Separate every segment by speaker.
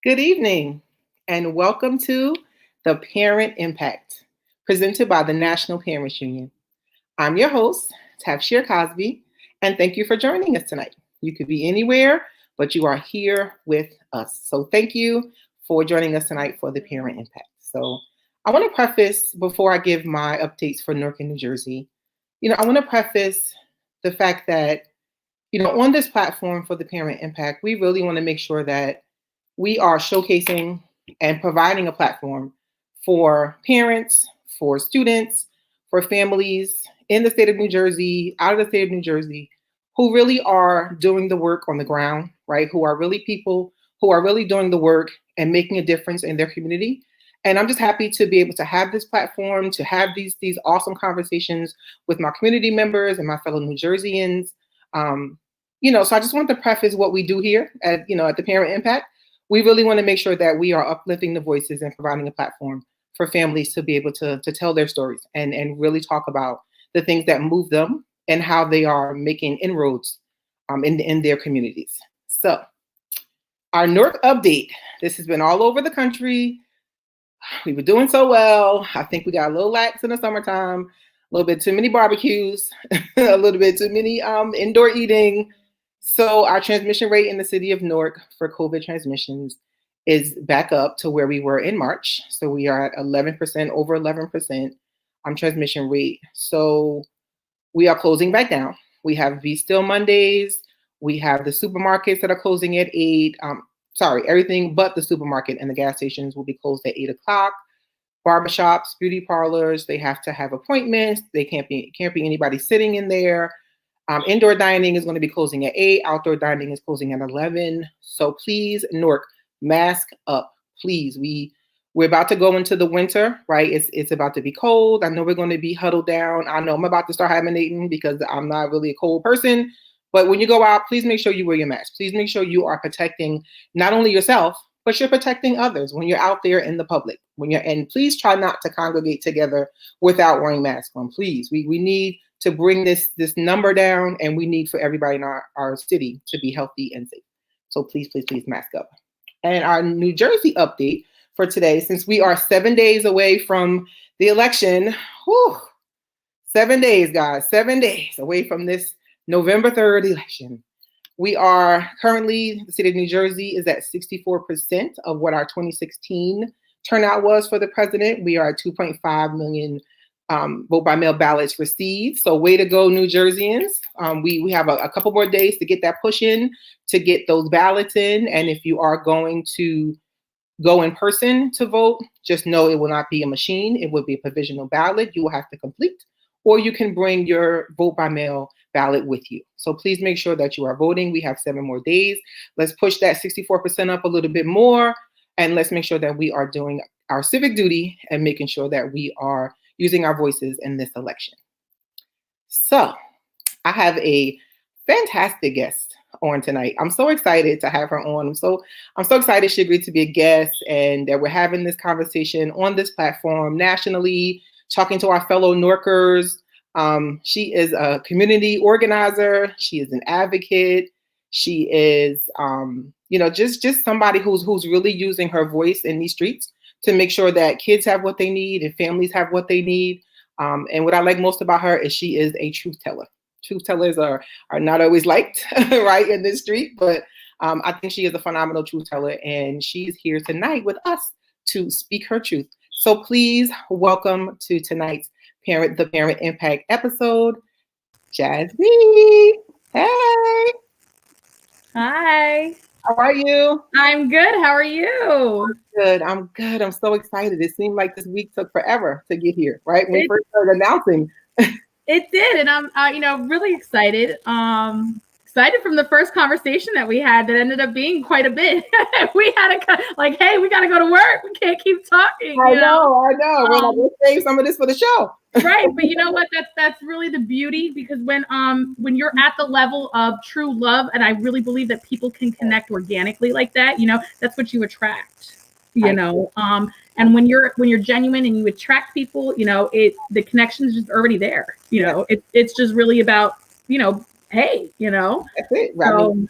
Speaker 1: Good evening, and welcome to the Parent Impact, presented by the National Parents Union. I'm your host, Tafshier Cosby, and thank you for joining us tonight. You could be anywhere, but you are here with us. So thank you for joining us tonight for the Parent Impact. So I want to preface, before I give my updates for Newark and New Jersey, I want to preface the fact that, on this platform for the Parent Impact, we really want to make sure that we are showcasing and providing a platform for parents, for students, for families in the state of New Jersey, out of the state of New Jersey, who really are doing the work on the ground, right? Who are really people who are really doing the work and making a difference in their community. And I'm just happy to be able to have this platform, to have these awesome conversations with my community members and my fellow New Jerseyans. So I just want to preface what we do here at the Parent Impact. We really want to make sure that we are uplifting the voices and providing a platform for families to be able to tell their stories and really talk about the things that move them and how they are making inroads in their communities. So our Newark update, this has been all over the country. We were doing so well. I think we got a little lax in the summertime, a little bit too many barbecues, a little bit too many indoor eating. So our transmission rate in the city of Newark for COVID transmissions is back up to where we were in March. So we are at 11%, over 11% transmission rate. So we are closing back down. We have Be Still Mondays. We have the supermarkets that are closing at 8. Everything but the supermarket and the gas stations will be closed at 8 o'clock. Barbershops, beauty parlors, they have to have appointments. They can't be anybody sitting in there. Indoor dining is going to be closing at 8. Outdoor dining is closing at 11. So please, Newark, mask up, please. We're about to go into the winter, right? It's about to be cold. I know we're going to be huddled down. I know I'm about to start hibernating because I'm not really a cold person. But when you go out, please make sure you wear your mask. Please make sure you are protecting not only yourself, but you're protecting others when you're out there in the public. And please try not to congregate together without wearing masks on. Please, we need to bring this number down, and we need for everybody in our city to be healthy and safe. So please, please, please mask up. And our New Jersey update for today, since we are 7 days away from the election, 7 days, guys, 7 days away from this November 3rd election. We are currently, the state of New Jersey is at 64% of what our 2016 turnout was for the president. We are at 2.5 million vote by mail ballots received. So way to go, New Jerseyans. We have a couple more days to get that push in, to get those ballots in. And if you are going to go in person to vote, just know it will not be a machine. It will be a provisional ballot you will have to complete, or you can bring your vote by mail ballot with you. So please make sure that you are voting. We have 7 more days. Let's push that 64% up a little bit more. And let's make sure that we are doing our civic duty and making sure that we are using our voices in this election. So I have a fantastic guest on tonight. I'm so excited to have her on. I'm so excited she agreed to be a guest and that we're having this conversation on this platform nationally, talking to our fellow Newarkers. She is a community organizer. She is an advocate. She is, just somebody who's really using her voice in these streets to make sure that kids have what they need and families have what they need. And what I like most about her is she is a truth teller. Truth tellers are not always liked, right, in this street, but I think she is a phenomenal truth teller, and she's here tonight with us to speak her truth. So please welcome to tonight's the Parent Impact episode, Jazzy. Hey.
Speaker 2: Hi.
Speaker 1: How are you?
Speaker 2: I'm good. How are you?
Speaker 1: I'm good. I'm so excited. It seemed like this week took forever to get here, right? When we first started announcing.
Speaker 2: It did, and I'm, really excited. Excited from the first conversation that we had that ended up being quite a bit. We had hey, we got to go to work. We can't keep talking.
Speaker 1: I know. We're like, let's save some of this for the show.
Speaker 2: Right, but you know what? That's really the beauty, because when you're at the level of true love, and I really believe that people can connect organically like that, that's what you attract. And when you're genuine and you attract people, the connection is just already there. It's just really about, hey,
Speaker 1: That's it.
Speaker 2: So,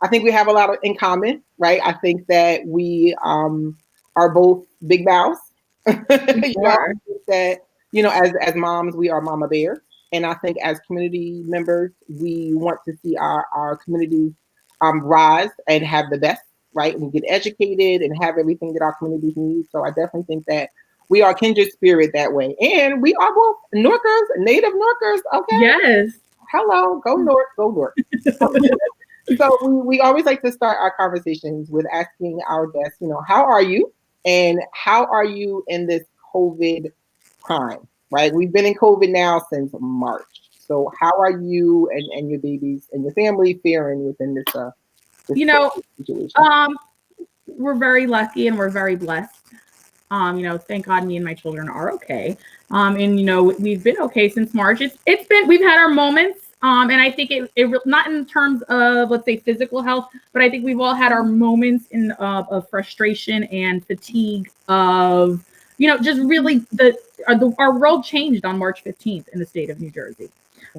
Speaker 1: I think we have a lot in common, right? I think that we are both big mouths. I
Speaker 2: Sure.
Speaker 1: think that as moms, we are mama bear, and I think as community members, we want to see our communities rise and have the best, right? And get educated and have everything that our communities need. So I definitely think that we are kindred spirit that way, and we are both Norkers, native Norkers. Okay,
Speaker 2: Yes.
Speaker 1: hello, go North, go North. So we always like to start our conversations with asking our guests, how are you? And how are you in this COVID time, right? We've been in COVID now since March. So how are you and your babies and your family faring within this
Speaker 2: You know,
Speaker 1: COVID situation?
Speaker 2: we're very lucky and we're very blessed. Thank God me and my children are okay. And we've been okay since March. It's been, we've had our moments. And I think it not in terms of, let's say, physical health, but I think we've all had our moments of frustration and fatigue of, just really our world changed on March 15th in the state of New Jersey.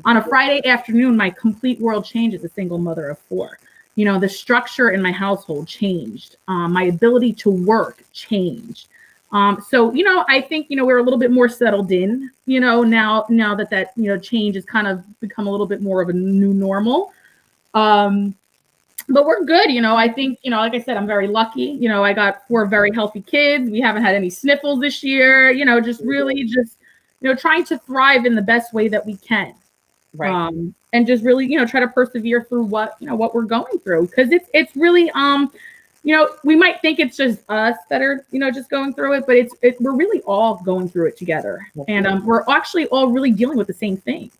Speaker 2: On a Friday afternoon, my complete world changed as a single mother of four. The structure in my household changed. My ability to work changed. So, I think, we're a little bit more settled in, now that change has kind of become a little bit more of a new normal. But we're good. I think, like I said, I'm very lucky. I got four very healthy kids. We haven't had any sniffles this year, just really just, trying to thrive in the best way that we can.
Speaker 1: Right.
Speaker 2: And just really, try to persevere through what we're going through. Cause it's really, we might think it's just us that are, just going through it, but we're really all going through it together. And we're actually all really dealing with the same thing,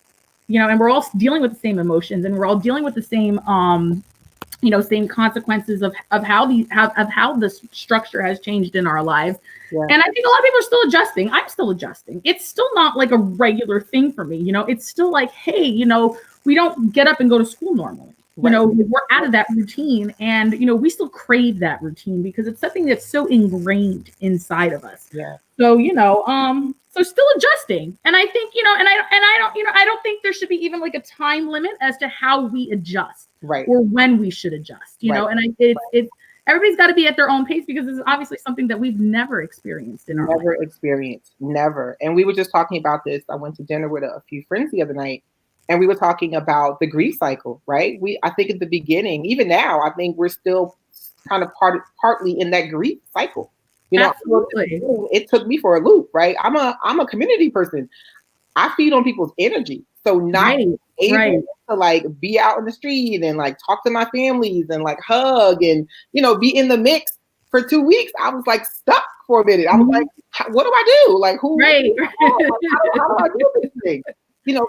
Speaker 2: and we're all dealing with the same emotions, and we're all dealing with the same, same consequences of how the structure has changed in our lives.
Speaker 1: Yeah.
Speaker 2: And I think a lot of people are still adjusting. I'm still adjusting. It's still not like a regular thing for me. It's still like, hey, we don't get up and go to school normally.
Speaker 1: Right.
Speaker 2: We're out of that routine, and we still crave that routine because it's something that's so ingrained inside of us.
Speaker 1: Yeah.
Speaker 2: So so still adjusting, and I think I don't think there should be even like a time limit as to how we adjust,
Speaker 1: right,
Speaker 2: or when we should adjust.
Speaker 1: Right.
Speaker 2: And it's everybody's got to be at their own pace because this is obviously something that we've never experienced in our life.
Speaker 1: Never experienced, never. And we were just talking about this. I went to dinner with a few friends the other night, and we were talking about the grief cycle, right? I think at the beginning, even now, I think we're still kind of partly in that grief cycle.
Speaker 2: Absolutely.
Speaker 1: It took me for a loop, right? I'm a community person. I feed on people's energy. So not able to like be out in the street and like talk to my families and like hug and, be in the mix for 2 weeks. I was like stuck for a minute. I was like, what do I do? Like who?
Speaker 2: Right.
Speaker 1: How do I do this thing?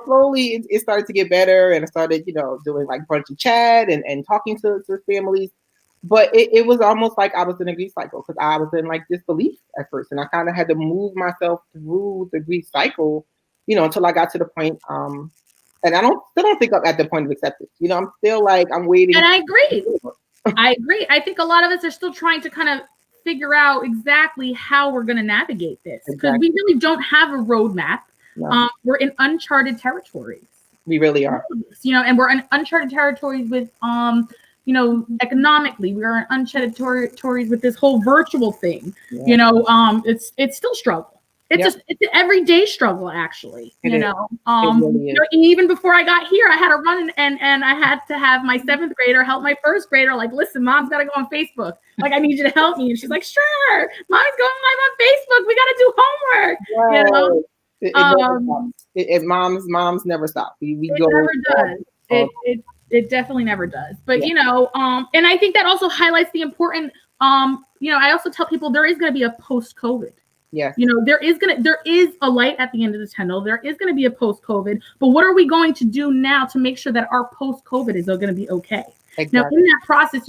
Speaker 1: Slowly it started to get better, and I started, doing like brunch and chat and talking to families. But it was almost like I was in a grief cycle because I was in like disbelief at first, and I kind of had to move myself through the grief cycle, until I got to the point. And I still don't think I'm at the point of acceptance. I'm still like I'm waiting.
Speaker 2: And I agree. I think a lot of us are still trying to kind of figure out exactly how we're going to navigate this because we really don't have a roadmap. No. We're in uncharted territories.
Speaker 1: We really are.
Speaker 2: And we're in uncharted territories with economically, we are in uncharted territories with this whole virtual thing. Yeah. It's still struggle. It's it's an everyday struggle, actually. Really even before I got here, I had to run and I had to have my 7th grader help my 1st grader. Like, listen, mom's got to go on Facebook. Like, I need you to help me. And she's like, sure, mommy's going live on Facebook. We got to do homework.
Speaker 1: Moms never stop. We
Speaker 2: it
Speaker 1: go.
Speaker 2: Never does. It definitely never does. But and I think that also highlights the important. I also tell people there is going to be a post-COVID.
Speaker 1: Yes.
Speaker 2: There is a light at the end of the tunnel. There is going to be a post-COVID. But what are we going to do now to make sure that our post-COVID is going to be okay? Exactly. Now, in that process,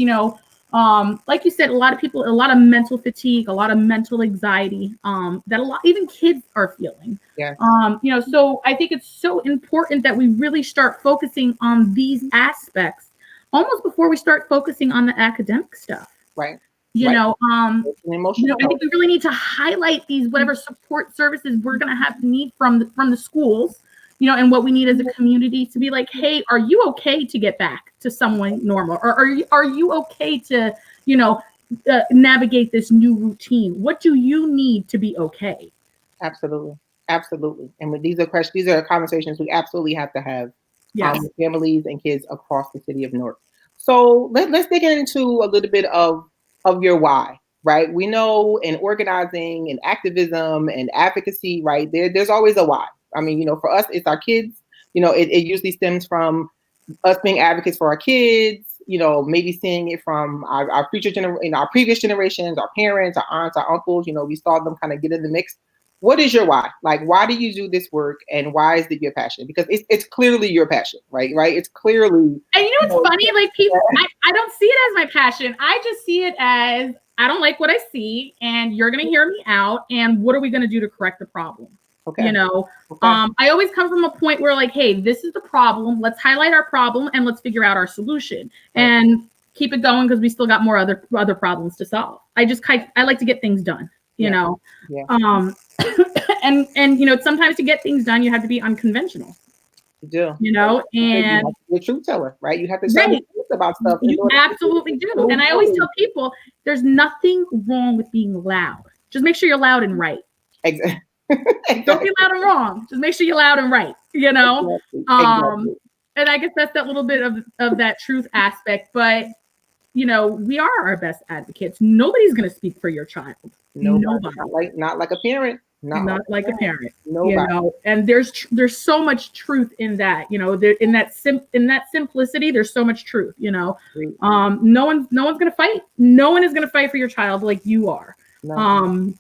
Speaker 2: like you said, a lot of mental fatigue, a lot of mental anxiety, that even kids are feeling.
Speaker 1: Yeah.
Speaker 2: So I think it's so important that we really start focusing on these aspects almost before we start focusing on the academic stuff.
Speaker 1: Right.
Speaker 2: I think we really need to highlight these whatever support services we're going to have to need from the schools, and what we need as a community to be like, hey, are you okay to get back to someone normal? Or are you okay to, navigate this new routine? What do you need to be okay?
Speaker 1: Absolutely. Absolutely. And when these are conversations we absolutely have to have with families and kids across the city of Newark. So let's dig into a little bit of your why, right? We know in organizing and activism and advocacy, right, there's always a why. I mean, for us, it's our kids. It usually stems from us being advocates for our kids, maybe seeing it from our our previous generations, our parents, our aunts, our uncles, we saw them kind of get in the mix. What is your why? Like, why do you do this work, and why is it your passion? Because it's clearly your passion, right? It's clearly.
Speaker 2: And what's funny? Like, people, I don't see it as my passion. I just see it as, I don't like what I see, and you're going to hear me out. And what are we going to do to correct the problem? Okay. I always come from a point where, like, hey, this is the problem. Let's highlight our problem and let's figure out our solution and keep it going, because we still got more other problems to solve. I like to get things done, you know.
Speaker 1: Yeah.
Speaker 2: And sometimes to get things done, you have to be unconventional.
Speaker 1: You do. And you're a truth teller, right? You have to tell the truth about stuff.
Speaker 2: You absolutely do. And I always tell people, there's nothing wrong with being loud. Just make sure you're loud and right.
Speaker 1: Exactly.
Speaker 2: Don't be loud and wrong. Just make sure you're loud and right. Exactly. And I guess that's that little bit of that truth aspect. But we are our best advocates. Nobody's going to speak for your child. Nobody.
Speaker 1: Not like a parent.
Speaker 2: Not like a parent.
Speaker 1: Nobody.
Speaker 2: And there's so much truth in that. In that simplicity, there's so much truth. No one's going to fight. No one is going to fight for your child like you are. No.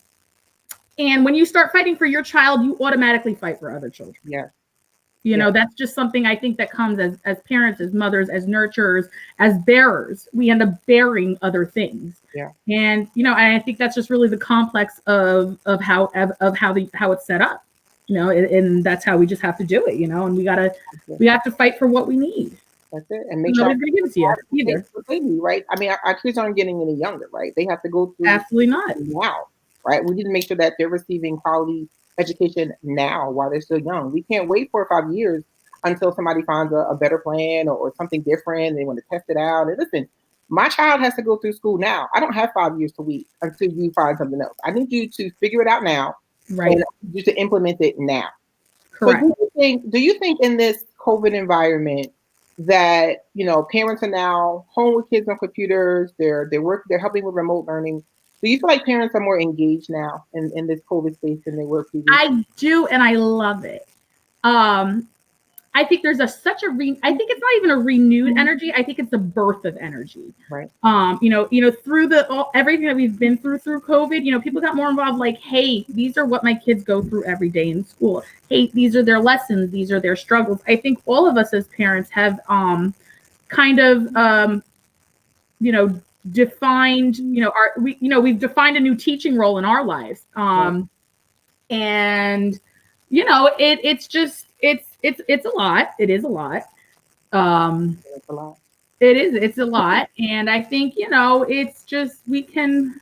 Speaker 2: And when you start fighting for your child, you automatically fight for other children.
Speaker 1: Yeah.
Speaker 2: That's just something I think that comes as parents, as mothers, as nurturers, as bearers. We end up bearing other things.
Speaker 1: Yeah.
Speaker 2: And I think that's just really the complex of how it's set up. And that's how we just have to do it. And we have to fight for what we need.
Speaker 1: That's it. And make sure
Speaker 2: nobody's gonna give it to you either.
Speaker 1: Baby, right? I mean, our kids aren't getting any younger, right? They have to go through
Speaker 2: absolutely not
Speaker 1: now, right? We need to make sure that they're receiving quality education now while they're still young. We can't wait 4 or 5 years until somebody finds a better plan or something different. They want to test it out. And listen, my child has to go through school now. I don't have 5 years to wait until you find something else. I need you to figure it out now,
Speaker 2: right?
Speaker 1: And you to implement it now.
Speaker 2: Correct.
Speaker 1: So do you think in this COVID environment that parents are now home with kids on computers? They're helping with remote learning. Do you feel like parents are more engaged now in this COVID space than they were previously?
Speaker 2: I do, and I love it. I think there's I think it's not even a renewed energy. I think it's a birth of energy.
Speaker 1: Right.
Speaker 2: Through everything that we've been through COVID, people got more involved. Like, hey, these are what my kids go through every day in school. Hey, these are their lessons. These are their struggles. I think all of us as parents have defined, we've defined a new teaching role in our lives. And it's a lot. It is a lot.
Speaker 1: It's a lot.
Speaker 2: It's a lot. And I think, it's just, we can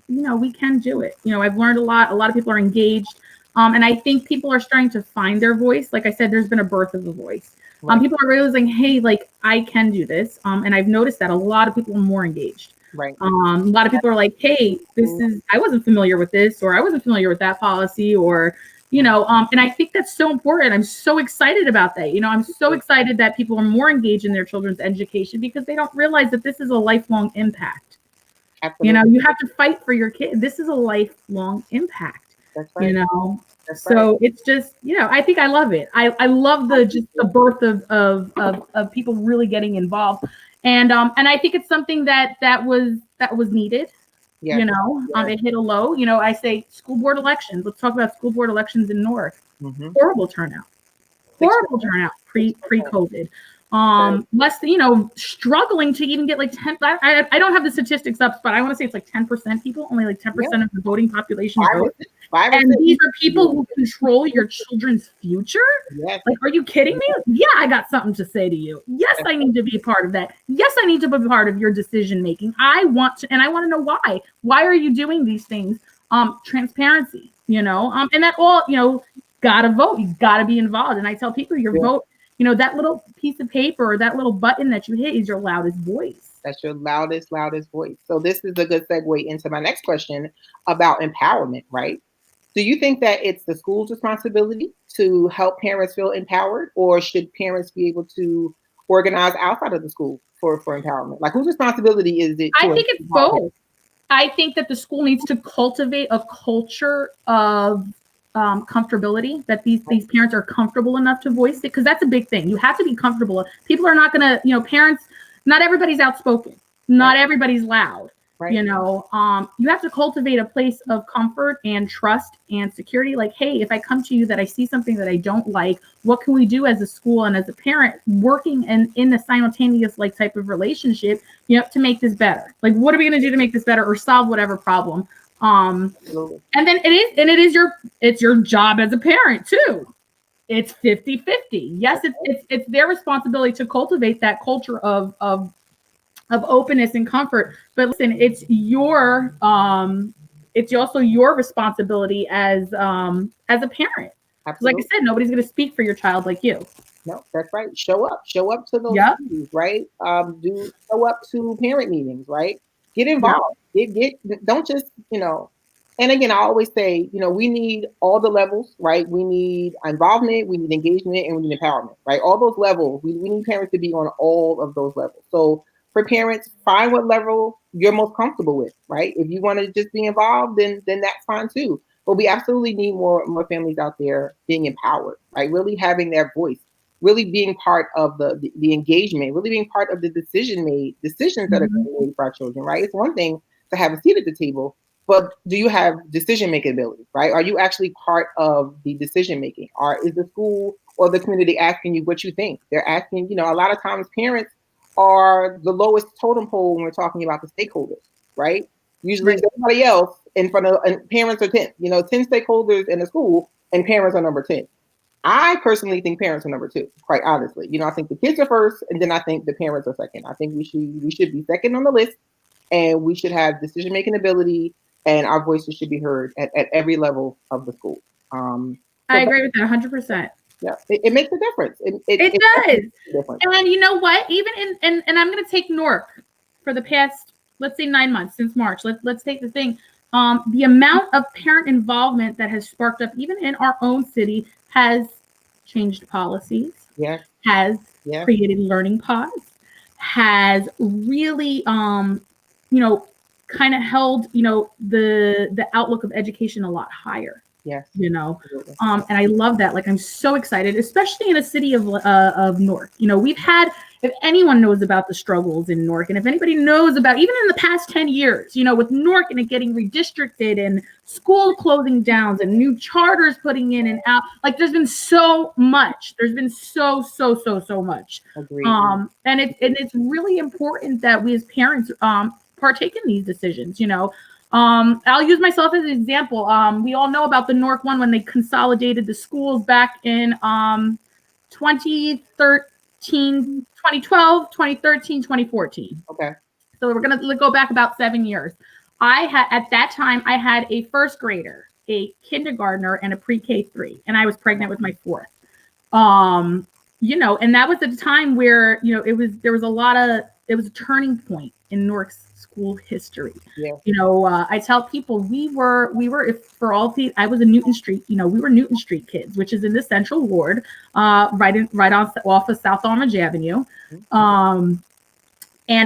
Speaker 2: do it. I've learned a lot. A lot of people are engaged. And I think people are starting to find their voice. Like I said, there's been a birth of the voice. Right. People are realizing, hey, like, I can do this. And I've noticed that a lot of people are more engaged.
Speaker 1: Right.
Speaker 2: A lot of people are like, hey, I wasn't familiar with this, or I wasn't familiar with that policy, or, and I think that's so important. I'm so excited about that. I'm so excited that people are more engaged in their children's education, because they don't realize that this is a lifelong impact.
Speaker 1: Absolutely.
Speaker 2: You have to fight for your kid. This is a lifelong impact.
Speaker 1: That's right.
Speaker 2: So it's just, I think I love it. I love the birth of people really getting involved. And I think it's something that was needed.
Speaker 1: Yeah.
Speaker 2: It hit a low. I say school board elections. Let's talk about school board elections in Newark.
Speaker 1: Mm-hmm.
Speaker 2: Horrible turnout pre-COVID. Less than, struggling to even get like 10. I don't have the statistics up, but I want to say it's like 10% people, only like 10% of the voting population vote. And these are people who control your children's future.
Speaker 1: Yes.
Speaker 2: Like, are you kidding me? Yeah, I got something to say to you. Yes, I need to be part of that. Yes, I need to be part of your decision making. I want to know why. Why are you doing these things? Transparency, and that all, got to vote. You got to be involved. And I tell people your vote, you know, that little piece of paper or that little button that you hit is your loudest voice.
Speaker 1: That's your loudest voice. So this is a good segue into my next question about empowerment, right? Do you think that it's the school's responsibility to help parents feel empowered, or should parents be able to organize outside of the school for empowerment? Like, whose responsibility is it?
Speaker 2: I think it's both. I think that the school needs to cultivate a culture of comfortability, that these parents are comfortable enough to voice it, because that's a big thing. You have to be comfortable. People are not going to, you know, parents, not everybody's outspoken. Not everybody's loud. Right. You know, you have to cultivate a place of comfort and trust and security. Like, hey, if I come to you that I see something that I don't like, what can we do as a school and as a parent working in a simultaneous like type of relationship, you know, to make this better? Like, what are we going to do to make this better or solve whatever problem? And then it's your job as a parent too. It's 50-50. Yes, it's their responsibility to cultivate that culture of openness and comfort. But listen, it's also your responsibility as a parent. Absolutely. Like I said, nobody's going to speak for your child like you.
Speaker 1: No, that's right. Show up to those meetings, right? Show up to parent meetings, right? Get involved. Don't just, you know. And again, I always say, you know, we need all the levels, right? We need involvement, we need engagement, and we need empowerment, right? All those levels, we need parents to be on all of those levels. So for parents, find what level you're most comfortable with, right? If you want to just be involved, then that's fine too. But we absolutely need more families out there being empowered, right? Really having their voice, really being part of the engagement, really being part of the decisions that are being made for our children, right? It's one thing to have a seat at the table, but do you have decision-making ability, right? Are you actually part of the decision-making? Or is the school or the community asking you what you think? They're asking, you know, a lot of times parents are the lowest totem pole when we're talking about the stakeholders, right? Usually it's everybody else in front of, and parents are 10, you know, 10 stakeholders in the school and parents are number 10. I personally think parents are number 2, quite honestly. You know, I think the kids are first and then I think the parents are second. I think we should be second on the list, and we should have decision-making ability, and our voices should be heard at every level of the school.
Speaker 2: I agree with that 100%.
Speaker 1: Yeah, it makes a difference.
Speaker 2: It does. And you know what? Even and I'm going to take Newark for the past, let's say 9 months since March. Let's take the thing. The amount of parent involvement that has sparked up, even in our own city, has changed policies. Yeah. Has created learning pods. Has really, you know, kind of held, you know, the outlook of education a lot higher. Yes. You know, and I love that. Like, I'm so excited, especially in a city of Newark. You know, we've had, if anyone knows about the struggles in Newark, and if anybody knows about, even in the past 10 years, you know, with Newark and it getting redistricted and school closing downs and new charters putting in and out, like there's been so much. There's been so much. Agreed. And it's really important that we as parents partake in these decisions, you know. I'll use myself as an example. We all know about the Newark one when they consolidated the schools back in 2012, 2013, 2014. Okay. So we're going to go back about 7 years. At that time, I had a first grader, a kindergartner, and a pre-K 3, and I was pregnant with my 4th. You know, and that was at a time where, you know, it was a turning point in Newark's school history. Yeah. You know, I tell people we were I was a Newton Street, you know, we were Newton Street kids, which is in the Central Ward, right off of South Orange Avenue. And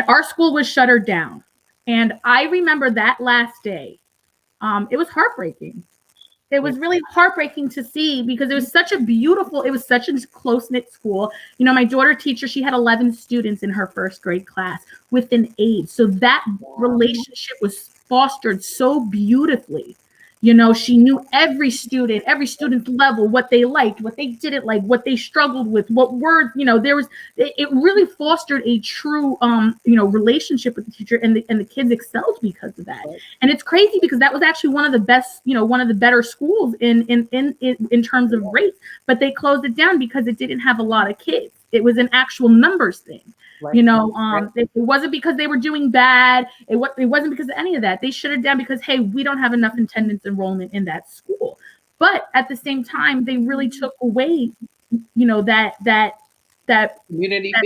Speaker 2: our school was shuttered down. And I remember that last day. It was heartbreaking. It was really heartbreaking to see, because it was such a close-knit school. You know, my daughter teacher, she had 11 students in her first grade class with an aide. So that relationship was fostered so beautifully. You know, she knew every student's level, what they liked, what they didn't like, what they struggled with, what words, you know, it really fostered a true, you know, relationship with the teacher, and the kids excelled because of that. Right. And it's crazy because that was actually one of the best, you know, one of the better schools in terms of rates, but they closed it down because it didn't have a lot of kids. It was an actual numbers thing. Right. You know, it wasn't because they were doing bad. It wasn't because of any of that. They shut it down because, hey, we don't have enough attendance enrollment in that school. But at the same time, they really took away, that
Speaker 1: community
Speaker 2: that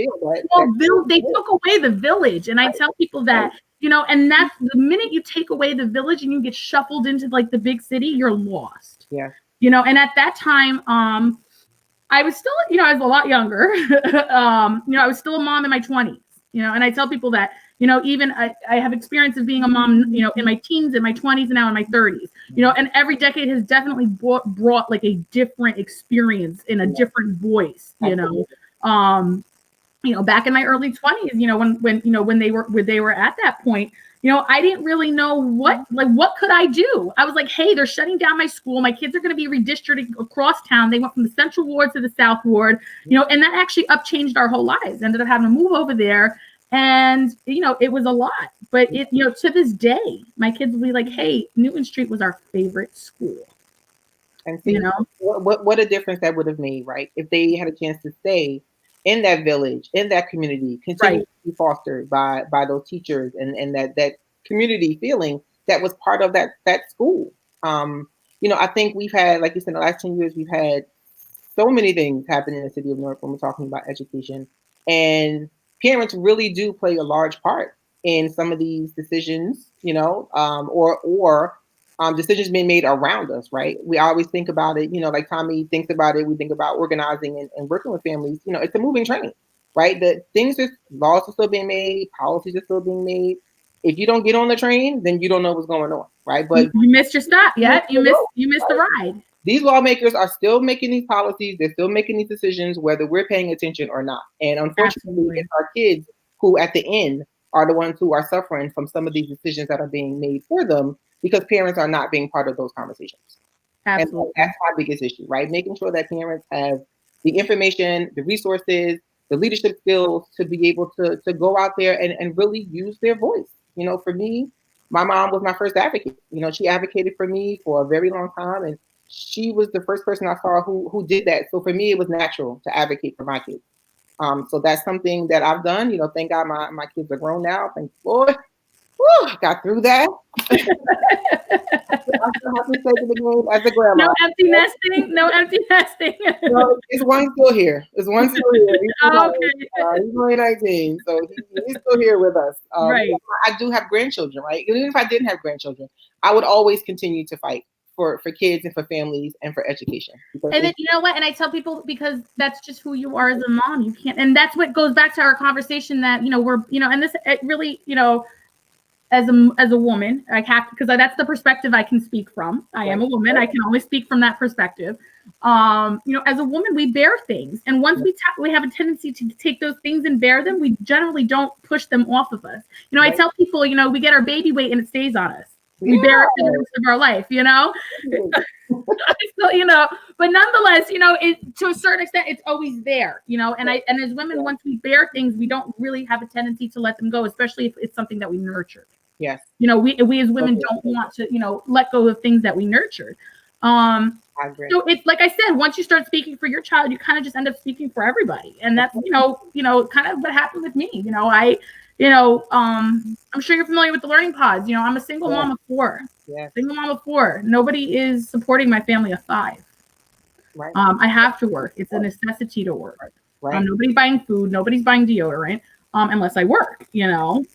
Speaker 1: feel
Speaker 2: they took away the village. And I tell people that, and that's the minute you take away the village and you get shuffled into like the big city, you're lost.
Speaker 1: Yeah.
Speaker 2: And at that time, I was still, I was a lot younger. I was still a mom in my 20s, and I tell people that, even I have experience of being a mom, in my teens, in my 20s, and now in my 30s, and every decade has definitely brought like a different experience in a different voice, back in my early 20s, when they were at that point, I didn't really know what could I do? I was like, hey, they're shutting down my school. My kids are going to be redistricted across town. They went from the Central Ward to the South Ward, and that actually changed our whole lives. Ended up having to move over there. And, it was a lot. But, to this day, my kids will be like, hey, Newton Street was our favorite school.
Speaker 1: And see, what a difference that would have made, right? If they had a chance to stay in that village, in that community, continue to be fostered by those teachers and that community feeling that was part of that school. I think we've had, like you said, in the last 10 years, we've had so many things happen in the city of Newark when we're talking about education. And parents really do play a large part in some of these decisions, or decisions being made around us, right? We always think about it, like Tommy thinks about it. We think about organizing and working with families. It's a moving train, right? Laws are still being made, policies are still being made. If you don't get on the train, then you don't know what's going on, right? But
Speaker 2: you missed your stop. Yeah, you missed the ride.
Speaker 1: These lawmakers are still making these policies. They're still making these decisions, whether we're paying attention or not. And unfortunately, it's our kids who, at the end, are the ones who are suffering from some of these decisions that are being made for them because parents are not being part of those conversations.
Speaker 2: Absolutely.
Speaker 1: And that's my biggest issue, right? Making sure that parents have the information, the resources, the leadership skills to be able to go out there and really use their voice. For me, my mom was my first advocate. She advocated for me for a very long time, and she was the first person I saw who did that. So for me, it was natural to advocate for my kids. So that's something that I've done. Thank God my kids are grown now. Thank the Lord. Woo, got through that. I still have to say to the game as a grandma.
Speaker 2: No empty nesting. No empty nesting.
Speaker 1: No, it's one still here. It's one still here. He's only 19, so he's still here with us.
Speaker 2: Right.
Speaker 1: I do have grandchildren, right? Even if I didn't have grandchildren, I would always continue to fight for kids and for families and for education.
Speaker 2: And then, you know what? And I tell people, because that's just who you are as a mom. You can't, and that's what goes back to our conversation that, we're, and this, it really, as a woman, I have, because that's the perspective I can speak from. I am a woman. I can only speak from that perspective. As a woman, we bear things. And once we have a tendency to take those things and bear them, we generally don't push them off of us. I tell people, we get our baby weight and it stays on us. We bear it for the rest of our life, so, but nonetheless, to a certain extent, it's always there, and as women, once we bear things, we don't really have a tendency to let them go, especially if it's something that we nurtured.
Speaker 1: Yes.
Speaker 2: We as women don't want to, let go of things that we nurtured. I agree. So it's like I said, once you start speaking for your child, you kind of just end up speaking for everybody. And that's, kind of what happened with me. I'm sure you're familiar with the learning pods. I'm a single mom of 4. Yeah. Single mom of 4. Nobody is supporting my family of 5. Right. I have to work. It's a necessity to work. Right. Nobody's buying food. Nobody's buying deodorant unless I work, Right.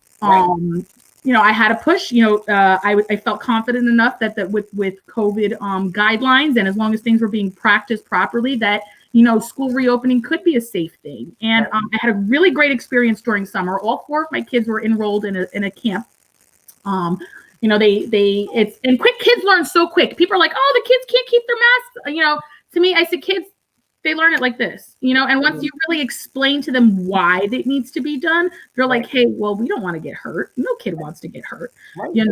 Speaker 2: I had to push, I felt confident enough that with COVID guidelines, and as long as things were being practiced properly, that, school reopening could be a safe thing. And I had a really great experience during summer. All 4 of my kids were enrolled in a camp. And quick, kids learn so quick. People are like, oh, the kids can't keep their masks. To me, I said, kids, they learn it like this, and once you really explain to them why it needs to be done, they're like, hey, well, we don't want to get hurt. No kid wants to get hurt, but we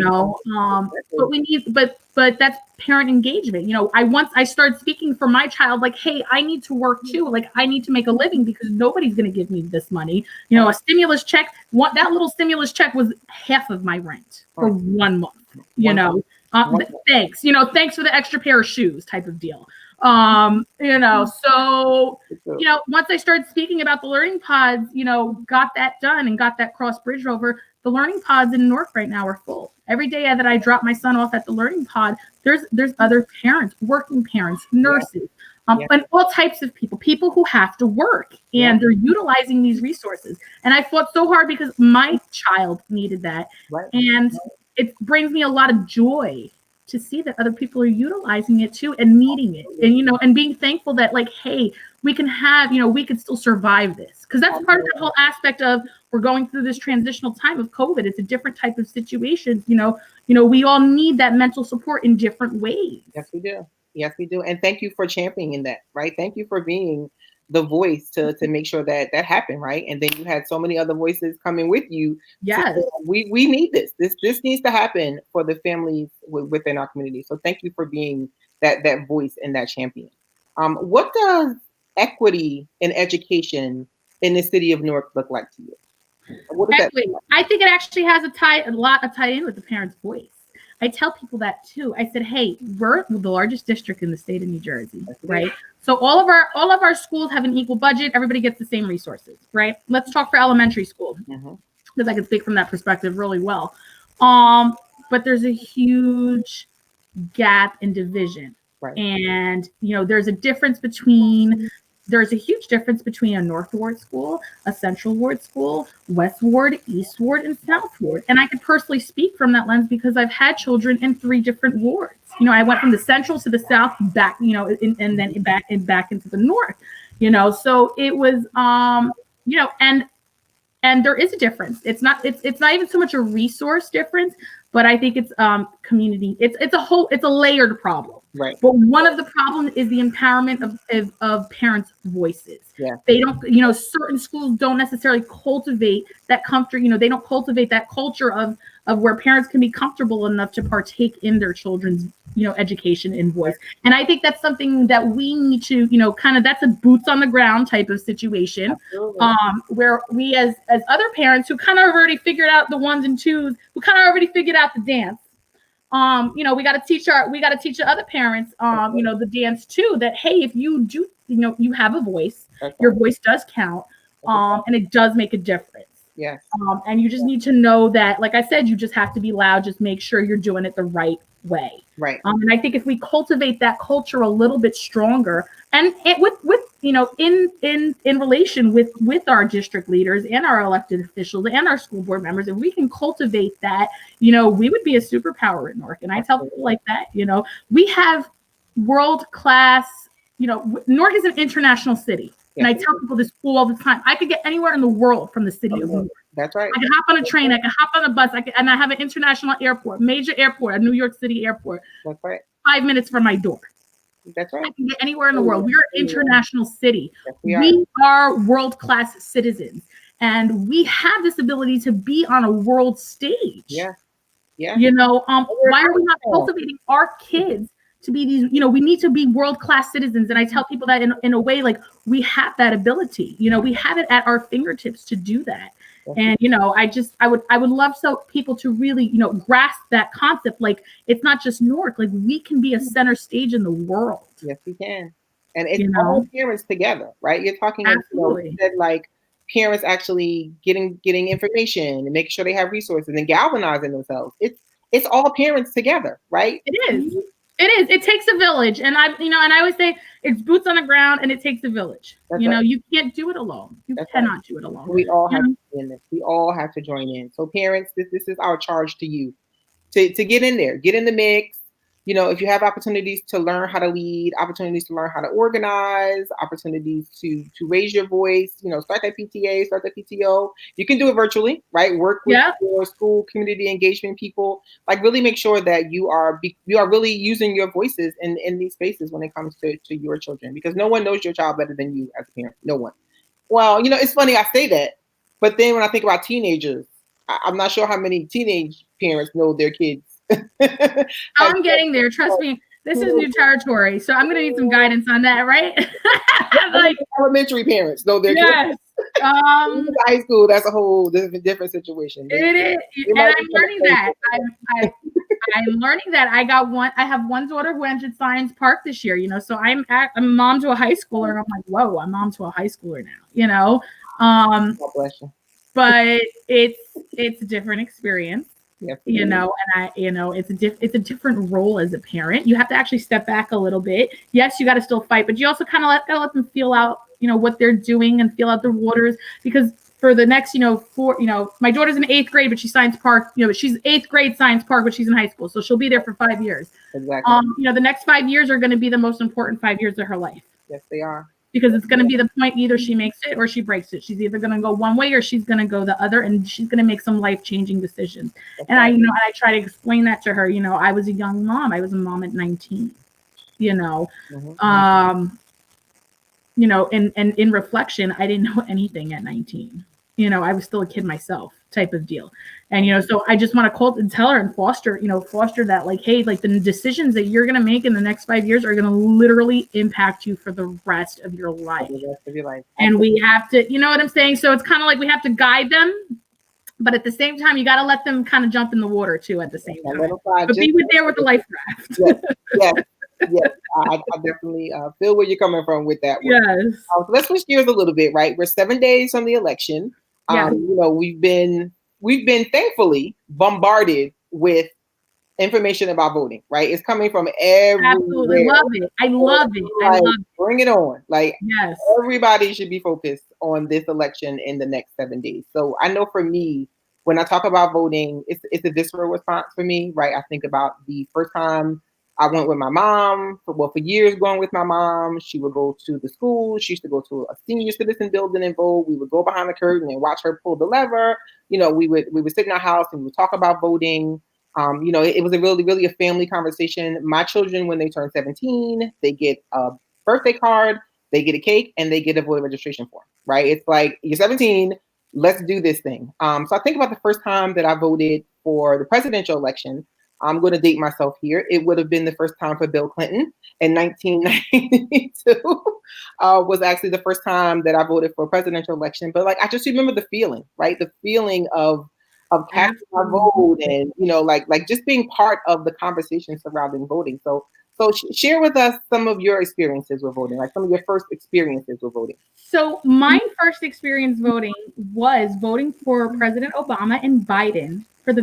Speaker 2: need, but that's parent engagement. Once I started speaking for my child, like, hey, I need to work too. Like, I need to make a living because nobody's going to give me this money. A stimulus check, that little stimulus check was half of my rent for 1 month, thanks, thanks for the extra pair of shoes type of deal. So, once I started speaking about the learning pods, got that done and got that cross bridge over, the learning pods in Newark right now are full. every day that I drop my son off at the learning pod, there's other parents, working parents, nurses, and all types of people who have to work, and they're utilizing these resources. And I fought so hard because my child needed that. And it brings me a lot of joy to see that other people are utilizing it too and needing it. And, and being thankful that like, hey, we can have, we could still survive this. Because that's part of the whole aspect of we're going through this transitional time of COVID. It's a different type of situation. We all need that mental support in different ways.
Speaker 1: Yes, we do. Yes, we do. And thank you for championing that, right? Thank you for being the voice to make sure that happened, right? And then you had so many other voices coming with you.
Speaker 2: Yes.
Speaker 1: We need this. This needs to happen for the families within our community. So thank you for being that voice and that champion. What does equity in education in the city of Newark look like to you? What does
Speaker 2: equity. I think it actually has a lot tied in with the parent's voice. I tell people that too. I said, hey, we're the largest district in the state of New Jersey, right? So all of our schools have an equal budget. Everybody gets the same resources, right? Let's talk for elementary school, because I can speak from that perspective really well. But there's a huge gap in division, and there's a huge difference between a North Ward school, a Central Ward school, West Ward, East Ward, and South Ward. And I can personally speak from that lens because I've had children in 3 different wards. I went from the Central to the South, back, and then back into the North. So it was, and there is a difference. It's not even so much a resource difference, but I think it's community. It's a layered problem.
Speaker 1: Right.
Speaker 2: But one of the problems is the empowerment of parents' voices.
Speaker 1: Yeah.
Speaker 2: They don't, certain schools don't necessarily cultivate that comfort. They don't cultivate that culture of where parents can be comfortable enough to partake in their children's, education and voice. And I think that's something that we need to, that's a boots on the ground type of situation. Where we as other parents who kind of already figured out the ones and twos, who kind of already figured out the dance. We got to teach the other parents, the dance too, that, hey, if you do, you have a voice, your voice does count, and it does make a difference.
Speaker 1: Yes.
Speaker 2: And you just need to know that, like I said, you just have to be loud. Just make sure you're doing it the right way.
Speaker 1: Right.
Speaker 2: And I think if we cultivate that culture a little bit stronger, and it with in relation with our district leaders and our elected officials and our school board members, if we can cultivate that, we would be a superpower in Newark. And I tell people like that, we have world class. Newark is an international city. And I tell people this all the time. I could get anywhere in the world from the city of Newark.
Speaker 1: That's right.
Speaker 2: I can hop on a train. I can hop on a bus. And I have an international airport, major airport, a New York City airport.
Speaker 1: That's right.
Speaker 2: 5 minutes from my door.
Speaker 1: That's right.
Speaker 2: I can get anywhere in the world. We're an international city. Yes, we are world-class citizens. And we have this ability to be on a world stage.
Speaker 1: Yeah. Yeah.
Speaker 2: Why are we not cultivating our kids to be these, we need to be world-class citizens. And I tell people that in a way, like, we have that ability, we have it at our fingertips to do that. And, I would love people to really, grasp that concept. Like, it's not just Newark, like, we can be a center stage in the world.
Speaker 1: Yes, we can. And it's all parents together, right? You're talking like parents actually getting information and making sure they have resources and galvanizing themselves. It's all parents together, right?
Speaker 2: It is. It is. It takes a village. And I always say it's boots on the ground and it takes a village. That's right. You can't do it alone. You cannot do it alone.
Speaker 1: We all have to be in this. We all have to join in. So parents, this is our charge to you to get in there, get in the mix. If you have opportunities to learn how to lead, opportunities to learn how to organize, opportunities to raise your voice, start that PTA, start that PTO. You can do it virtually, right? Work with your school community engagement people. Like, really make sure that you are really using your voices in these spaces when it comes to your children, because no one knows your child better than you as a parent. No one. Well, it's funny I say that, but then when I think about teenagers, I'm not sure how many teenage parents know their kids.
Speaker 2: I'm getting there. Trust me. This is new territory. So I'm going to need some guidance on that, right?
Speaker 1: Like elementary parents know their kids. High school, that's a whole different situation.
Speaker 2: It is. And I'm learning that. I'm learning that. I have one daughter who entered Science Park this year, so I'm a mom to a high schooler. And I'm like, whoa, I'm mom to a high schooler now,
Speaker 1: God bless you.
Speaker 2: But it's a different experience.
Speaker 1: Yes,
Speaker 2: you know, and it's a different role as a parent. You have to actually step back a little bit. Yes, you got to still fight, but you also kind of gotta let them feel out, what they're doing and feel out the waters, because for the next, my daughter's in 8th grade, but she's Science Park, she's 8th grade Science Park, but she's in high school, so she'll be there for 5 years.
Speaker 1: Exactly.
Speaker 2: The next 5 years are going to be the most important 5 years of her life.
Speaker 1: Yes, they are.
Speaker 2: Because it's going to be the point, either she makes it or she breaks it. She's either going to go one way or she's going to go the other, and she's going to make some life-changing decisions.
Speaker 1: That's
Speaker 2: and
Speaker 1: right.
Speaker 2: I try to explain that to her. I was a young mom. I was a mom at 19.
Speaker 1: Mm-hmm.
Speaker 2: And in reflection, I didn't know anything at 19. I was still a kid myself, type of deal. And so I just want to call and tell her and foster that, like, hey, like, the decisions that you're gonna make in the next 5 years are gonna literally impact you for the rest of your life.
Speaker 1: For the rest of your life.
Speaker 2: And we have to, you know what I'm saying? So it's kind of like we have to guide them, but at the same time, you got to let them kind of jump in the water too. At the same time, but be there with the life raft.
Speaker 1: Yes. I definitely feel where you're coming from with that one.
Speaker 2: Yes.
Speaker 1: So let's switch gears a little bit, right? We're 7 days from the election.
Speaker 2: Yes.
Speaker 1: We've been thankfully bombarded with information about voting, right? It's coming from everywhere.
Speaker 2: Absolutely. I love it.
Speaker 1: Bring it on. Like,
Speaker 2: yes,
Speaker 1: everybody should be focused on this election in the next 7 days. So I know for me, when I talk about voting, it's a visceral response for me, right? I think about the first time I went with my mom, for years going with my mom. She would go to the school. She used to go to a senior citizen building and vote. We would go behind the curtain and watch her pull the lever. We would sit in our house and we would talk about voting. It was a really a family conversation. My children, when they turn 17, they get a birthday card, they get a cake, and they get a voter registration form, right? It's like, you're 17, let's do this thing. So I think about the first time that I voted for the presidential election. I'm going to date myself here. It would have been the first time for Bill Clinton in 1992. Was actually the first time that I voted for a presidential election. But like, I just remember the feeling, right? The feeling of casting my vote, and like just being part of the conversation surrounding voting. So share with us some of your experiences with voting, like some of your first experiences with voting.
Speaker 2: So my first experience voting was voting for President Obama and Biden for the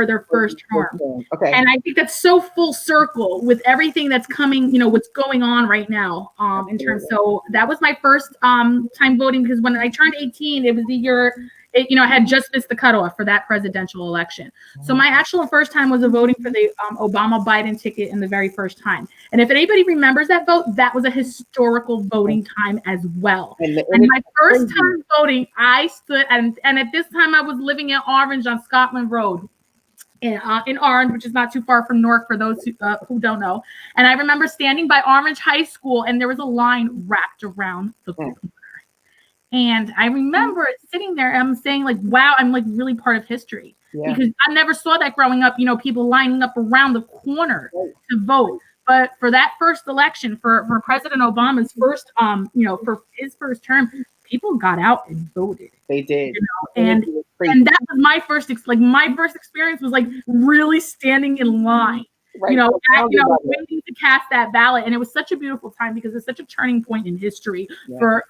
Speaker 2: their first term.
Speaker 1: Okay.
Speaker 2: And I think that's so full circle with everything that's coming, what's going on right now, in terms. So that was my first time voting, because when I turned 18, it was the year, I had just missed the cutoff for that presidential election. So my actual first time was voting for the Obama-Biden ticket in the very first time. And if anybody remembers that vote, that was a historical voting time as well. And my first time voting, I stood, and at this time I was living in Orange on Scotland Road. In Orange, which is not too far from Newark, for those who don't know. And I remember standing by Orange High School, and there was a line wrapped around the corner. And I remember sitting there, and I'm saying, like, wow, I'm like really part of history. Yeah. Because I never saw that growing up, people lining up around the corner to vote. But for that first election, for President Obama's first, for his first term, people got out and voted.
Speaker 1: They did.
Speaker 2: And that was my first, my first experience was like really standing in line. Right. Waiting to cast that ballot, and it was such a beautiful time because it's such a turning point in history for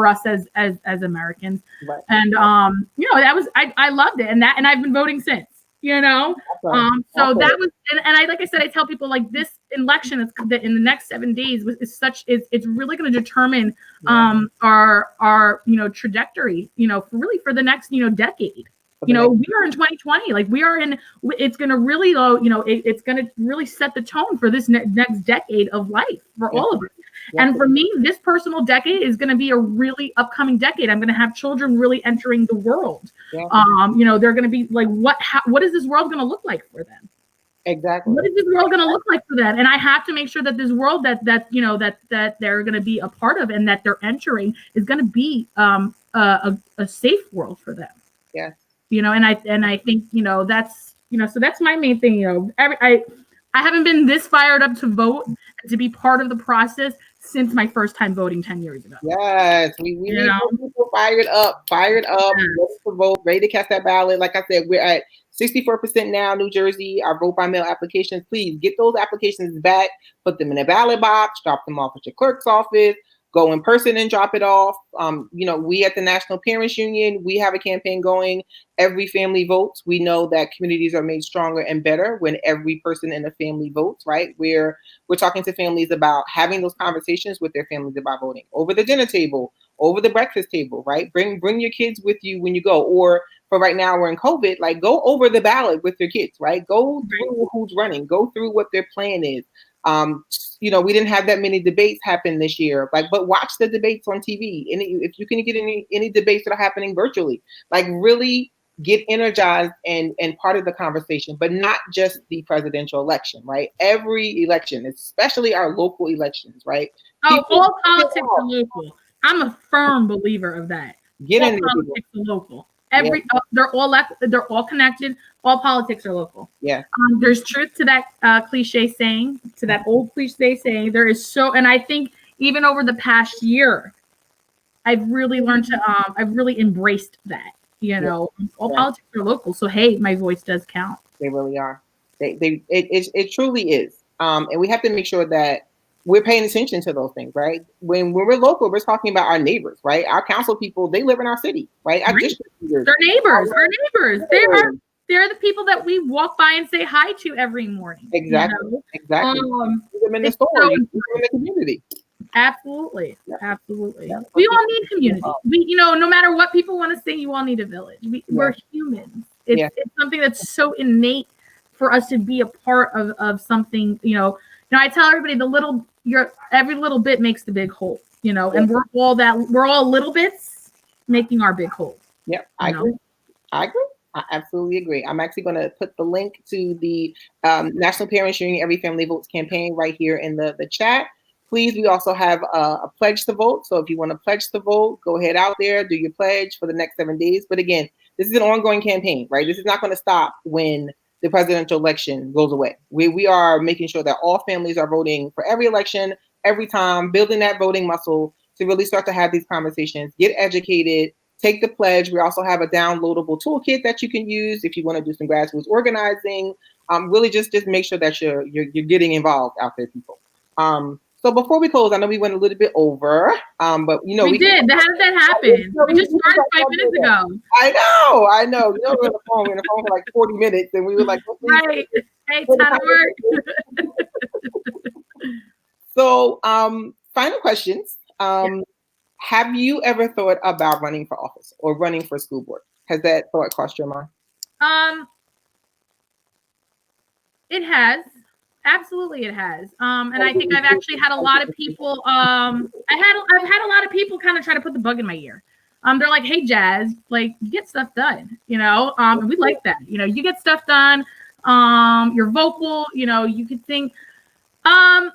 Speaker 2: us as Americans. Right. And that was I loved it, and I've been voting since. So that was, and like I said, I tell people, like, this election is in the next 7 days it's really going to determine our trajectory for the next decade. We are in 2020. Like, it's going to really, it's going to really set the tone for this next decade of life for all of us. And for me, this personal decade is going to be a really upcoming decade. I'm going to have children really entering the world. They're going to be like, what is this world going to look like for them?
Speaker 1: Exactly.
Speaker 2: What is this world going to look like for them? And I have to make sure that this world that they're going to be a part of and that they're entering is going to be a safe world for them.
Speaker 1: Yes.
Speaker 2: And I think, that's, so that's my main thing. I haven't been this fired up to vote, to be part of the process since my first time voting 10 years ago.
Speaker 1: Yes, we need people fired up, ready to vote, ready to cast that ballot. Like I said, we're at 64% now, New Jersey, our vote by mail applications. Please get those applications back, put them in a ballot box, drop them off at your clerk's office, go in person and drop it off. We at the National Parents Union, we have a campaign going. Every family votes. We know that communities are made stronger and better when every person in the family votes, right? We're talking to families about having those conversations with their families about voting over the dinner table, over the breakfast table, right? Bring your kids with you when you go. Or for right now, we're in COVID, like go over the ballot with your kids, right? Go through who's running, go through what their plan is. We didn't have that many debates happen this year, but watch the debates on TV. And if you can get any debates that are happening virtually, really get energized and part of the conversation, but not just the presidential election, right? Every election, especially our local elections, right?
Speaker 2: All politics are local. I'm a firm believer of that. All politics are local. They're all connected. All politics are local.
Speaker 1: Yeah.
Speaker 2: There's truth to that cliche saying, to that old cliche saying. There is and I think even over the past year, I've really learned to I've really embraced that. All politics are local. So hey, my voice does count.
Speaker 1: They really are. It truly is. And we have to make sure that we're paying attention to those things, right? When we're local, we're talking about our neighbors, right? Our council people, they live in our city, right? Our district leaders.
Speaker 2: They're neighbors. Our neighbors. They're the people that we walk by and say hi to every morning.
Speaker 1: Exactly. Exactly. You live in the store, you live in the community.
Speaker 2: Absolutely. Absolutely. We all need community. No matter what people want to say, you all need a village. We're humans. It's something that's so innate for us to be a part of something. I tell everybody every little bit makes the big whole. And we're all little bits making our big whole.
Speaker 1: Yeah, I agree. I absolutely agree. I'm actually going to put the link to the National Parents Union Every Family Votes campaign right here in the chat. Please, we also have a pledge to vote. So if you want to pledge to vote, go ahead out there, do your pledge for the next 7 days. But again, this is an ongoing campaign, right? This is not going to stop when the presidential election goes away. We are making sure that all families are voting for every election, every time, building that voting muscle to really start to have these conversations, get educated, take the pledge. We also have a downloadable toolkit that you can use if you want to do some grassroots organizing. Really just make sure that you're getting involved out there, people. So before we close, I know we went a little bit over, but
Speaker 2: we did. How did that happen? We just started 5 minutes ago.
Speaker 1: I know. We're on the phone for like 40 minutes, and we were like,
Speaker 2: right. Hey, time to work.
Speaker 1: So, final questions. Have you ever thought about running for office or running for school board? Has that thought crossed your mind?
Speaker 2: It has. Absolutely, it has. And I think I've actually had a lot of people. I've had a lot of people kind of try to put the bug in my ear. They're like, "Hey, Jazz, you get stuff done, and we like that. You get stuff done. You're vocal. You could think. I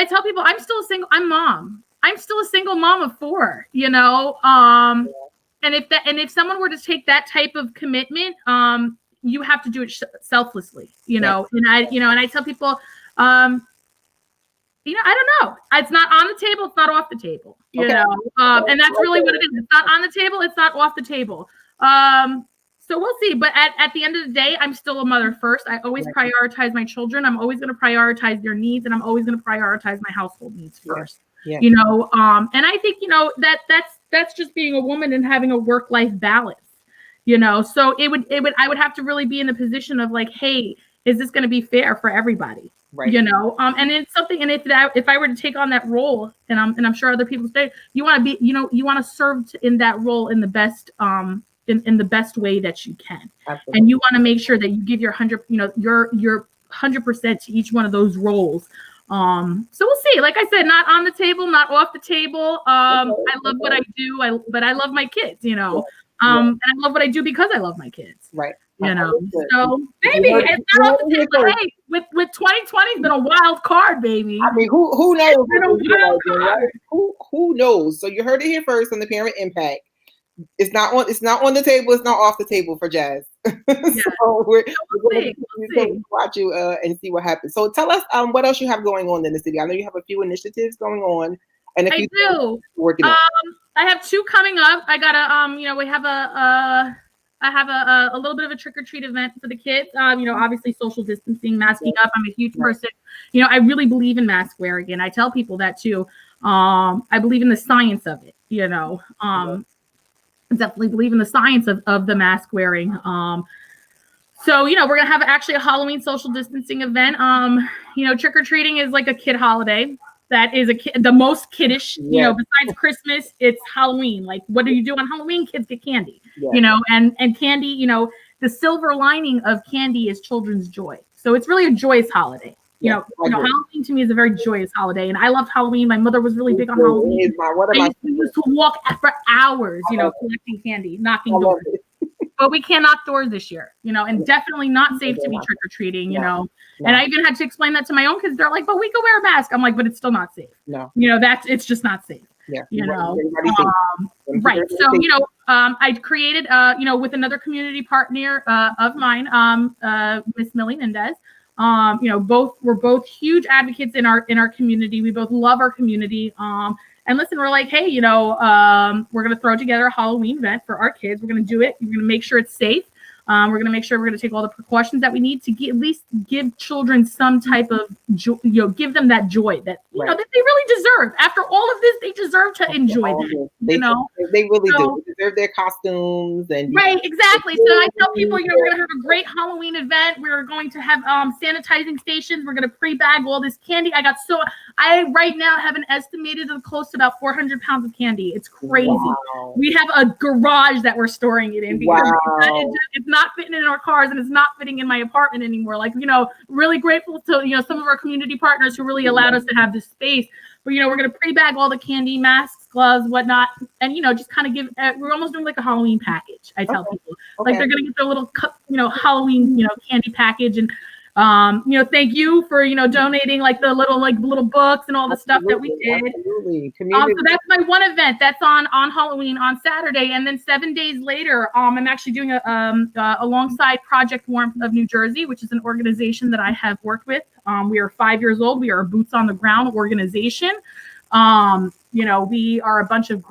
Speaker 2: tell people I'm still a single. I'm still a single mom of 4. And if someone were to take that type of commitment, you have to do it selflessly, and I tell people, I don't know. It's not on the table. It's not off the table, and that's really what it is. It's not on the table. It's not off the table. So we'll see. But at the end of the day, I'm still a mother first. I always prioritize my children. I'm always going to prioritize their needs, and I'm always going to prioritize my household needs first.
Speaker 1: Yeah.
Speaker 2: And I think, that's just being a woman and having a work-life balance. So I would have to really be in the position of hey, is this going to be fair for everybody?
Speaker 1: Right.
Speaker 2: And it's something, and if I were to take on that role, and I'm sure other people say, you want to be, you want to serve in that role in the best, in the best way that you can.
Speaker 1: Absolutely.
Speaker 2: And you want to make sure that you give your 100% to each one of those roles. So we'll see. Like I said, not on the table, not off the table. I love what I do, but I love my kids, and I love what I do because I love my kids.
Speaker 1: Right.
Speaker 2: So maybe it's not off the table. Hey, with 2020's been a wild card, baby.
Speaker 1: I mean, who knows?
Speaker 2: Right?
Speaker 1: Who knows? So you heard it here first on the Parent Impact. It's not on the table. It's not off the table for Jazz. So we're going to watch you and see what happens. So tell us what else you have going on in the city. I know you have a few initiatives going on, and
Speaker 2: I do.
Speaker 1: Working on.
Speaker 2: I have 2 coming up. I gotta we have I have a little bit of a trick or treat event for the kids. Obviously social distancing, masking up. I'm a huge person. I really believe in mask wearing, and I tell people that too. I believe in the science of it, definitely believe in the science of the mask wearing. So, we're going to have actually a Halloween social distancing event. Trick or treating is like a kid holiday. That is the most kiddish, besides Christmas, it's Halloween. Like, what do you do on Halloween? Kids get candy, and candy, the silver lining of candy is children's joy. So it's really a joyous holiday. Halloween to me is a very joyous holiday, and I loved Halloween. My mother was really big on Halloween. I used to walk for hours, collecting candy, knocking doors. But we can't knock doors this year, and definitely not safe to be trick or treating, And I even had to explain that to my own kids. They're like, "But we can wear a mask." I'm like, "But it's still not safe."
Speaker 1: No,
Speaker 2: it's just not safe.
Speaker 1: Yeah,
Speaker 2: right. So I created, with another community partner of mine, Miss Millie Mendez. We're both huge advocates in our community. We both love our community. And listen, we're like, hey, we're going to throw together a Halloween event for our kids. We're going to do it. We're going to make sure it's safe. We're going to make sure we're going to take all the precautions that we need to at least give children some type of joy, give them that joy that, that they really deserve. After all of this, they deserve to enjoy that.
Speaker 1: They really do. They deserve their costumes.
Speaker 2: Right, exactly. So I tell people, we're going to have a great Halloween event. We're going to have sanitizing stations. We're going to pre-bag all this candy. I right now have an estimated of close to about 400 pounds of candy. It's crazy. Wow. We have a garage that we're storing it in because it's not fitting in our cars and it's not fitting in my apartment anymore. Like, really grateful to, some of our community partners who really allowed us to have this space. But, we're going to pre-bag all the candy, masks, gloves, whatnot. And, just kind of we're almost doing like a Halloween package. I tell people like they're going to get their little, Halloween, candy package. And, thank you for, donating like the little books and all the stuff that we did.
Speaker 1: Absolutely.
Speaker 2: So that's my one event that's on Halloween on Saturday. And then 7 days later, I'm actually doing alongside Project Warmth of New Jersey, which is an organization that I have worked with. We are 5 years old. We are a boots on the ground organization. We are a bunch of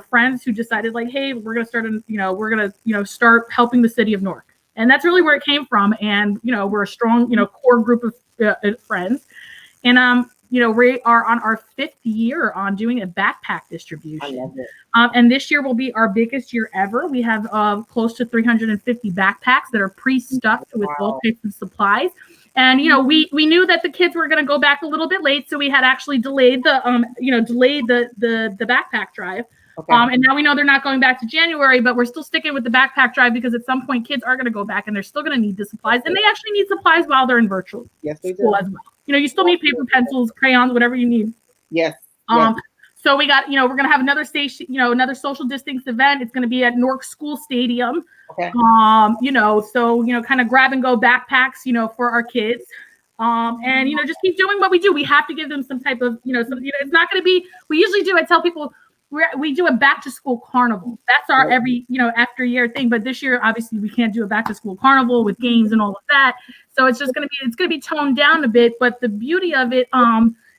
Speaker 2: friends who decided like, hey, we're going to start helping the city of Newark. And that's really where it came from. And, we're a strong, core group of friends. And, we are on our 5th year on doing a backpack distribution.
Speaker 1: I love it.
Speaker 2: And this year will be our biggest year ever. We have close to 350 backpacks that are pre-stuffed with all types of supplies. And, we knew that the kids were going to go back a little bit late. So we had actually delayed the backpack drive. Okay. And now we know they're not going back to January, but we're still sticking with the backpack drive because at some point kids are going to go back and they're still going to need the supplies. And they actually need supplies while they're in virtual school as well. You still need paper, pencils, crayons, whatever you need.
Speaker 1: Yes.
Speaker 2: So we got, we're going to have another station, another social distance event. It's going to be at Newark School Stadium. Okay. Kind of grab and go backpacks, for our kids. And, just keep doing what we do. We have to give them some type of, it's not going to be, we usually do, I tell people, we do a back to school carnival. That's our every, after year thing. But this year, obviously, we can't do a back to school carnival with games and all of that. So it's going to be toned down a bit. But the beauty of it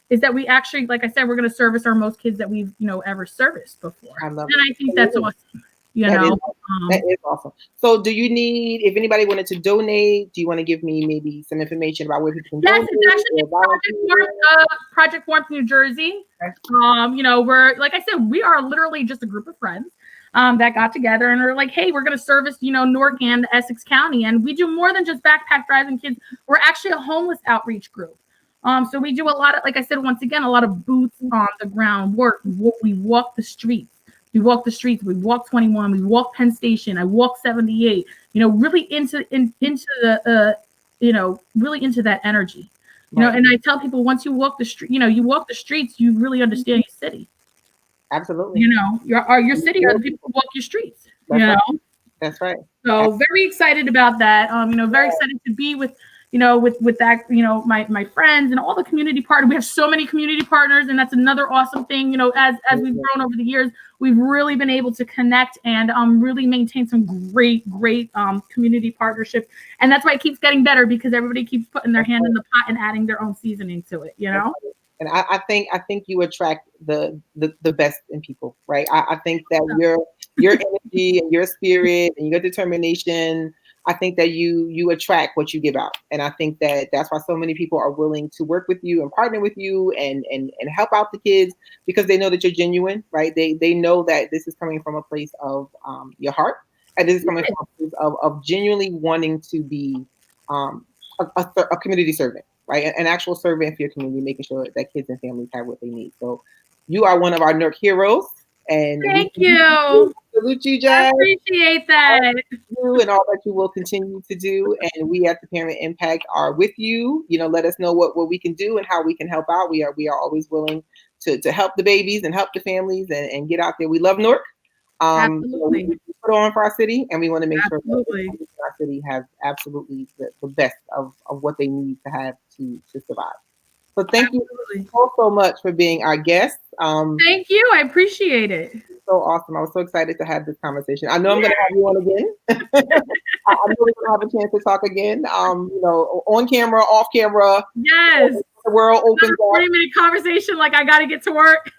Speaker 2: is that we actually, like I said, we're going to service our most kids that we've, ever serviced before. And I think that's awesome.
Speaker 1: That is awesome. So do you need, if anybody wanted to donate, do you want to give me maybe some information about where people can donate?
Speaker 2: Yes, it's actually Project Warmth, New Jersey. Okay. We're, like I said, we are literally just a group of friends that got together and are like, hey, we're going to service, Newark and Essex County. And we do more than just backpack driving kids. We're actually a homeless outreach group. So we do a lot of, like I said, once again, a lot of boots on the ground work. We walk the streets. We walk the streets. We walk 21. We walk Penn Station. I walk 78. Really into the really into that energy. And I tell people once you walk the street, you walk the streets, you really understand your city.
Speaker 1: Absolutely.
Speaker 2: Your city are the people who walk your streets.
Speaker 1: That's right.
Speaker 2: So very excited about that. Very excited to be with that, my friends and all the community partners. We have so many community partners, and that's another awesome thing. As we've grown over the years, we've really been able to connect and really maintain some great community partnership. And that's why it keeps getting better because everybody keeps putting their hand in the pot and adding their own seasoning to it.
Speaker 1: And I think you attract the best in people, right? I think that your energy and your spirit and your determination I think that you attract what you give out, and I think that that's why so many people are willing to work with you and partner with you and help out the kids, because they know that you're genuine, right? They know that this is coming from a place of your heart, and this is coming from a place of genuinely wanting to be um, a community servant, right? An actual servant for your community, making sure that kids and families have what they need. So you are one of our Newark heroes, and we
Speaker 2: Thank you.
Speaker 1: salute you,
Speaker 2: I
Speaker 1: Jazz,
Speaker 2: appreciate that.
Speaker 1: you and all that you will continue to do. And we at the Parent Impact are with you. Let us know what we can do and how we can help out. We are always willing to help the babies and help the families and get out there. We love Newark.
Speaker 2: Absolutely.
Speaker 1: We put on for our city, and we want to make sure that the
Speaker 2: Absolutely.
Speaker 1: families in our city have absolutely the best of what they need to have to survive. So thank you
Speaker 2: Absolutely.
Speaker 1: so much for being our guest.
Speaker 2: Thank you. I appreciate it.
Speaker 1: So awesome. I was so excited to have this conversation. I know I'm going to have you on again. I know we're going to have a chance to talk again, on camera, off camera.
Speaker 2: Yes.
Speaker 1: The world opens
Speaker 2: Another
Speaker 1: up.
Speaker 2: 40-minute conversation like I got to get to work.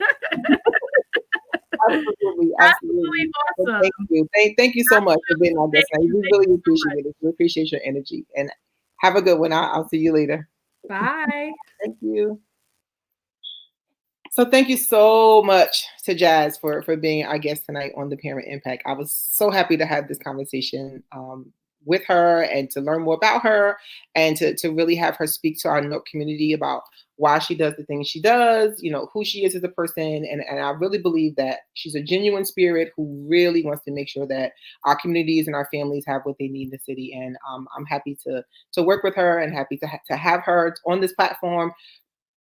Speaker 1: Absolutely.
Speaker 2: Absolutely
Speaker 1: So
Speaker 2: awesome.
Speaker 1: thank you. Thank you so much for being our guest. We really appreciate it. We appreciate your energy. And have a good one. I'll see you later.
Speaker 2: Bye.
Speaker 1: Thank you. So thank you so much to Jazz for being our guest tonight on the Parent Impact. I was so happy to have this conversation with her and to learn more about her, and to really have her speak to our Newark community about why she does the things she does, who she is as a person. And I really believe that she's a genuine spirit who really wants to make sure that our communities and our families have what they need in the city. And I'm happy to work with her, and happy to have her on this platform,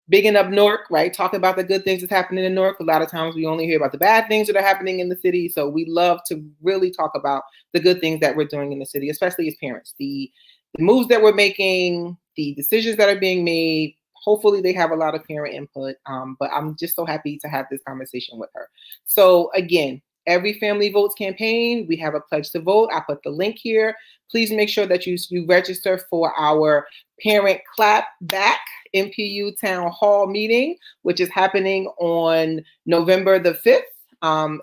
Speaker 1: bigging up Newark, right? Talking about the good things that's happening in Newark. A lot of times we only hear about the bad things that are happening in the city. So we love to really talk about the good things that we're doing in the city, especially as parents. The moves that we're making, the decisions that are being made. Hopefully they have a lot of parent input. But I'm just so happy to have this conversation with her. So again, every Family Votes campaign, we have a pledge to vote. I put the link here. Please make sure that you register for our Parent Clap Back MPU Town Hall meeting, which is happening on November the 5th.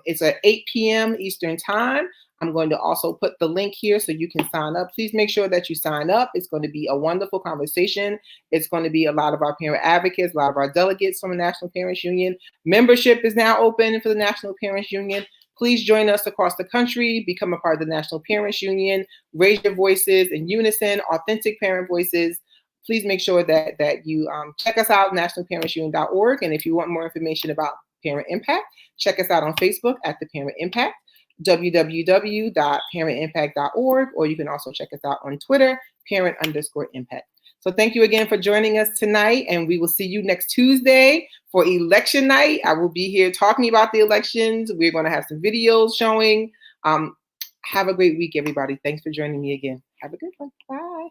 Speaker 1: It's at 8 p.m. Eastern Time. I'm going to also put the link here so you can sign up. Please make sure that you sign up. It's going to be a wonderful conversation. It's going to be a lot of our parent advocates, a lot of our delegates from the National Parents Union. Membership is now open for the National Parents Union. Please join us across the country, become a part of the National Parents Union, raise your voices in unison, authentic parent voices. Please make sure that you check us out, nationalparentsunion.org. And if you want more information about Parent Impact, check us out on Facebook at The Parent Impact, www.parentimpact.org, or you can also check us out on Twitter, parent_impact. So thank you again for joining us tonight, and we will see you next Tuesday for election night. I will be here talking about the elections. We're going to have some videos showing. Have a great week, everybody. Thanks for joining me again. Have a good one. Bye.